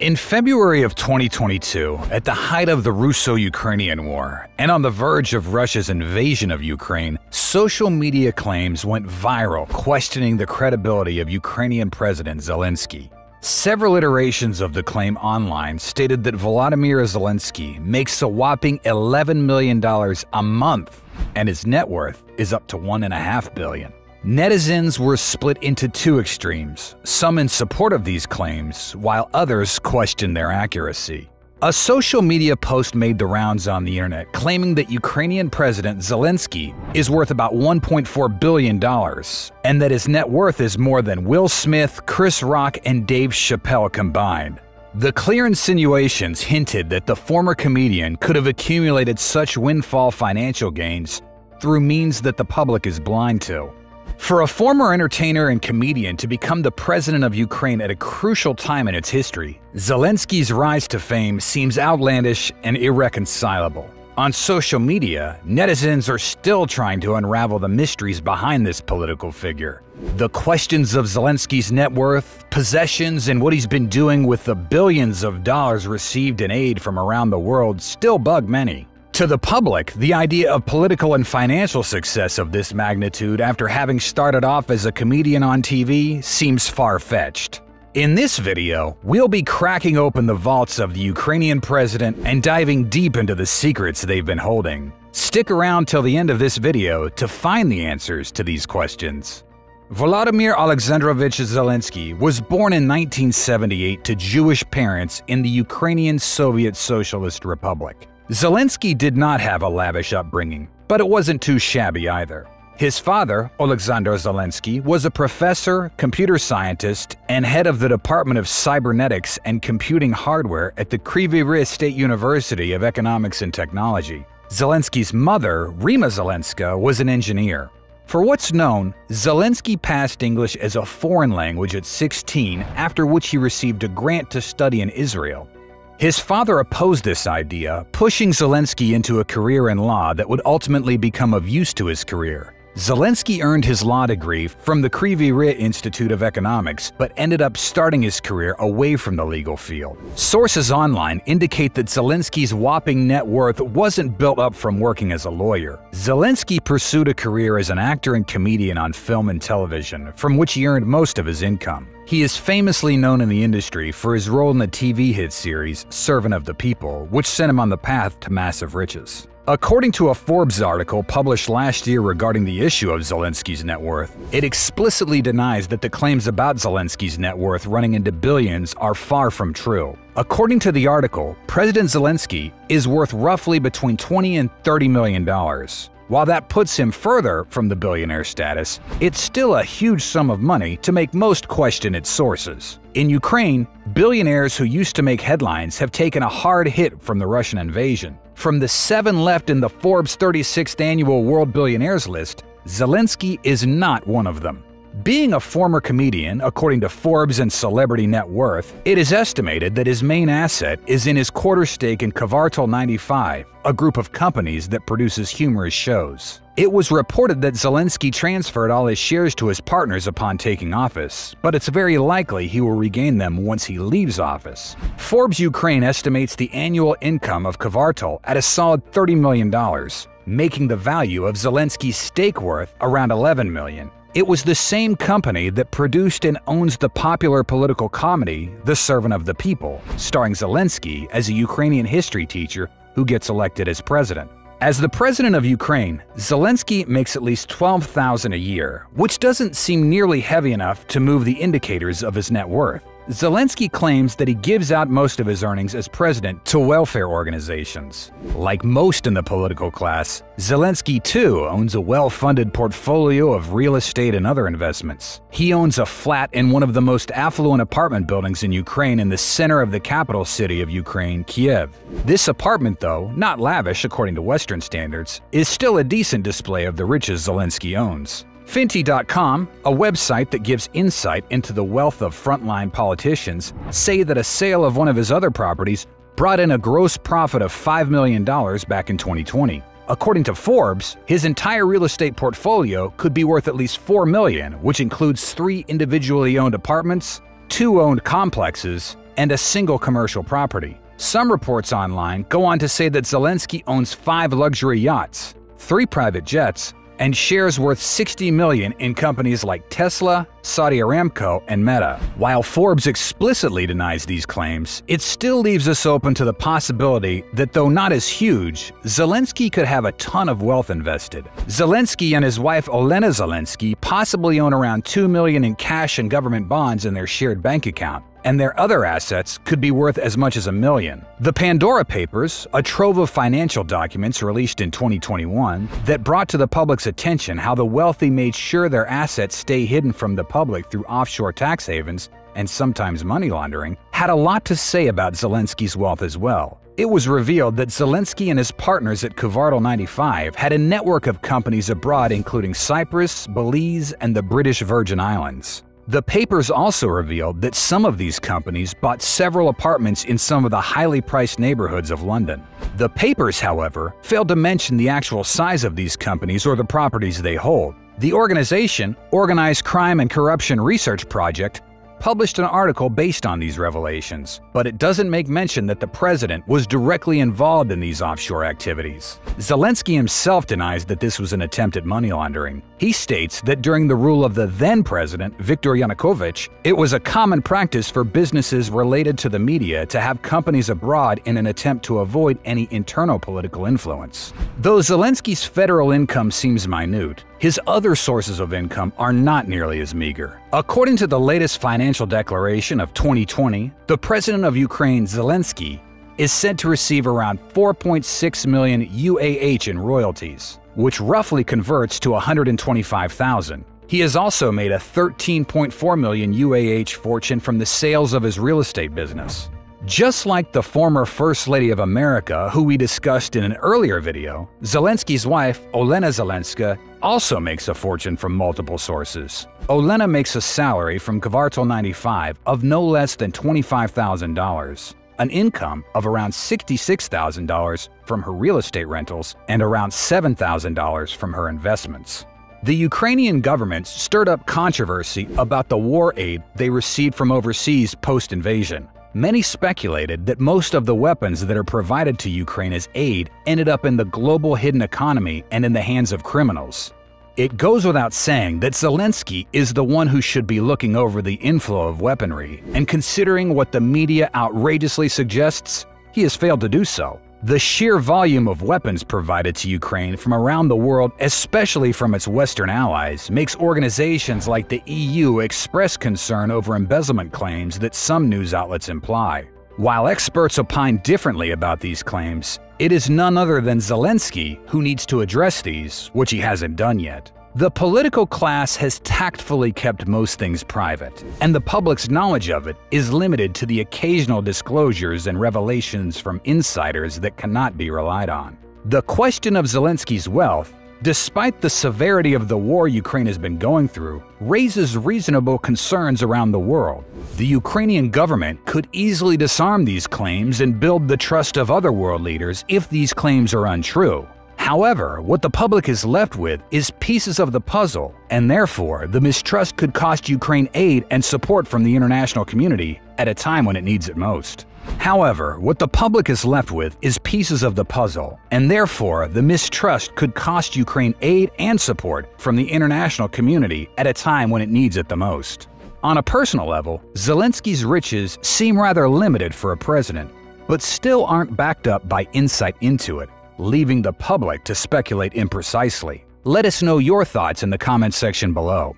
In February of 2022, at the height of the Russo-Ukrainian War, and on the verge of Russia's invasion of Ukraine, social media claims went viral questioning the credibility of Ukrainian President Zelensky. Several iterations of the claim online stated that Volodymyr Zelensky makes a whopping $11 million a month, and his net worth is up to $1.5 billion. Netizens were split into two extremes, some in support of these claims, while others questioned their accuracy. A social media post made the rounds on the internet claiming that Ukrainian President Zelensky is worth about $1.4 billion, and that his net worth is more than Will Smith, Chris Rock, and Dave Chappelle combined. The clear insinuations hinted that the former comedian could have accumulated such windfall financial gains through means that the public is blind to. For a former entertainer and comedian to become the president of Ukraine at a crucial time in its history, Zelensky's rise to fame seems outlandish and irreconcilable. On social media, netizens are still trying to unravel the mysteries behind this political figure. The questions of Zelensky's net worth, possessions, and what he's been doing with the billions of dollars received in aid from around the world still bug many. To the public, the idea of political and financial success of this magnitude after having started off as a comedian on TV seems far-fetched. In this video, we'll be cracking open the vaults of the Ukrainian president and diving deep into the secrets they've been holding. Stick around till the end of this video to find the answers to these questions. Volodymyr Oleksandrovych Zelensky was born in 1978 to Jewish parents in the Ukrainian Soviet Socialist Republic. Zelensky did not have a lavish upbringing, but it wasn't too shabby either. His father, Oleksandr Zelensky, was a professor, computer scientist, and head of the Department of Cybernetics and Computing Hardware at the Kryvyi Rih State University of Economics and Technology. Zelensky's mother, Rima Zelenskiy, was an engineer. For what's known, Zelensky passed English as a foreign language at 16, after which he received a grant to study in Israel. His father opposed this idea, pushing Zelensky into a career in law that would ultimately become of use to his career. Zelensky earned his law degree from the Kryvyi Rih Institute of Economics, but ended up starting his career away from the legal field. Sources online indicate that Zelensky's whopping net worth wasn't built up from working as a lawyer. Zelensky pursued a career as an actor and comedian on film and television, from which he earned most of his income. He is famously known in the industry for his role in the TV hit series Servant of the People, which sent him on the path to massive riches. According to a Forbes article published last year regarding the issue of Zelensky's net worth, it explicitly denies that the claims about Zelensky's net worth running into billions are far from true. According to the article, President Zelensky is worth roughly between $20 and $30 million. While that puts him further from the billionaire status, it's still a huge sum of money to make most question its sources. In Ukraine, billionaires who used to make headlines have taken a hard hit from the Russian invasion. From the 7 left in the Forbes 36th annual World Billionaires list, Zelensky is not one of them. Being a former comedian, according to Forbes and Celebrity Net Worth, it is estimated that his main asset is in his quarter stake in Kvartal 95, a group of companies that produces humorous shows. It was reported that Zelensky transferred all his shares to his partners upon taking office, but it's very likely he will regain them once he leaves office. Forbes Ukraine estimates the annual income of Kvartal at a solid $30 million, making the value of Zelensky's stake worth around $11 million. It was the same company that produced and owns the popular political comedy The Servant of the People, starring Zelensky as a Ukrainian history teacher who gets elected as president. As the president of Ukraine, Zelensky makes at least $12,000 a year, which doesn't seem nearly heavy enough to move the indicators of his net worth. Zelensky claims that he gives out most of his earnings as president to welfare organizations. Like most in the political class, Zelensky too owns a well-funded portfolio of real estate and other investments. He owns a flat in one of the most affluent apartment buildings in Ukraine in the center of the capital city of Ukraine, Kiev. This apartment, though not lavish according to Western standards, is still a decent display of the riches Zelensky owns. Finty.com, a website that gives insight into the wealth of frontline politicians, say that a sale of one of his other properties brought in a gross profit of $5 million back in 2020. According to Forbes, his entire real estate portfolio could be worth at least $4 million, which includes 3 individually owned apartments, 2 owned complexes, and a single commercial property. Some reports online go on to say that Zelenskyy owns 5 luxury yachts, 3 private jets, and shares worth $60 million in companies like Tesla, Saudi Aramco, and Meta. While Forbes explicitly denies these claims, it still leaves us open to the possibility that though not as huge, Zelenskyy could have a ton of wealth invested. Zelenskyy and his wife Olena Zelenskyy possibly own around $2 million in cash and government bonds in their shared bank account, and their other assets could be worth as much as $1 million. The Pandora Papers, a trove of financial documents released in 2021 that brought to the public's attention how the wealthy made sure their assets stay hidden from the public through offshore tax havens and sometimes money laundering, had a lot to say about Zelenskyy's wealth as well. It was revealed that Zelenskyy and his partners at Kvartal 95 had a network of companies abroad including Cyprus, Belize, and the British Virgin Islands. The papers also revealed that some of these companies bought several apartments in some of the highly priced neighborhoods of London. The papers, however, failed to mention the actual size of these companies or the properties they hold. The organization, Organized Crime and Corruption Research Project, published an article based on these revelations, but it doesn't make mention that the president was directly involved in these offshore activities. Zelenskyy himself denies that this was an attempt at money laundering. He states that during the rule of the then-president, Viktor Yanukovych, it was a common practice for businesses related to the media to have companies abroad in an attempt to avoid any internal political influence. Though Zelenskyy's federal income seems minute, his other sources of income are not nearly as meager. According to the latest financial declaration of 2020, the president of Ukraine, Zelenskyy, is said to receive around 4.6 million UAH in royalties, which roughly converts to $125,000. He has also made a 13.4 million UAH fortune from the sales of his real estate business. Just like the former First Lady of America, who we discussed in an earlier video, Zelenskyy's wife, Olena Zelenskyy, also makes a fortune from multiple sources. Olena makes a salary from Kvartal 95 of no less than $25,000, an income of around $66,000 from her real estate rentals, and around $7,000 from her investments. The Ukrainian government stirred up controversy about the war aid they received from overseas post-invasion. Many speculated that most of the weapons that are provided to Ukraine as aid ended up in the global hidden economy and in the hands of criminals. It goes without saying that Zelenskyy is the one who should be looking over the inflow of weaponry, and considering what the media outrageously suggests, he has failed to do so. The sheer volume of weapons provided to Ukraine from around the world, especially from its Western allies, makes organizations like the EU express concern over embezzlement claims that some news outlets imply. While experts opine differently about these claims, it is none other than Zelenskyy who needs to address these, which he hasn't done yet. The political class has tactfully kept most things private, and the public's knowledge of it is limited to the occasional disclosures and revelations from insiders that cannot be relied on. The question of Zelenskyy's wealth, despite the severity of the war Ukraine has been going through, raises reasonable concerns around the world. The Ukrainian government could easily disarm these claims and build the trust of other world leaders if these claims are untrue. However, what the public is left with is pieces of the puzzle, and therefore the mistrust could cost Ukraine aid and support from the international community at a time when it needs it most. However, what the public is left with is pieces of the puzzle, and therefore the mistrust could cost Ukraine aid and support from the international community at a time when it needs it the most. On a personal level, Zelenskyy's riches seem rather limited for a president, but still aren't backed up by insight into it, leaving the public to speculate imprecisely. Let us know your thoughts in the comments section below.